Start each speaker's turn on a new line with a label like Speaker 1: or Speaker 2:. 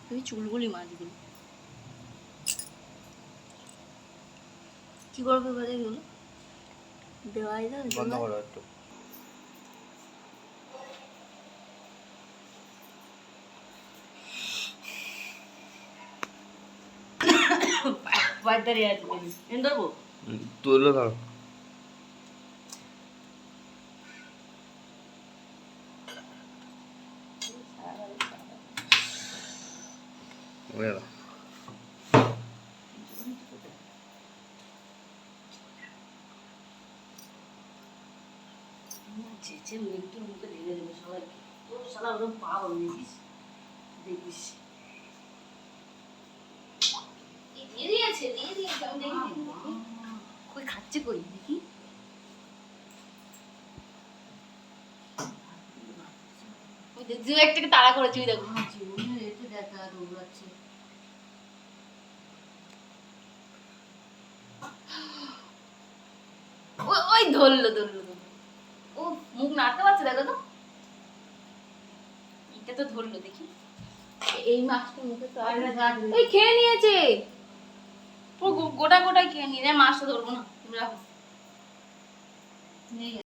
Speaker 1: ওই চুলগুলি মাছগুলো কি করবে বলে এগুলো দেওয়াই না
Speaker 2: বন্ধ করো একটু।
Speaker 1: বাড়িতে আছে এনে ধরবো
Speaker 2: তুলে ধরো। ওয়া
Speaker 1: চেঁচে মেয়েকে মুখে ঢেলে দেবে সবাইকে তোর শালা ওরকম পাগল দেখিস দেখিস দিয়ে দিয়েছে আমি দেখি কই খাচ্ছে কই দেখি ওই দেখ দু একটাকে তাড়া করেছি ওই দেখো জীবনে এতে দেখা দৌড়াচ্ছে ওই ধরলো ও মুখ নাড়তে পারছে দেখো তো এটা তো ধরলো দেখি এই মাছটা মুখে তো ওই খেয়ে নিয়েছে পুরো গোটা গোটা খেয়ে নিয়ে মাছটা ধরবো না তুমি রাখো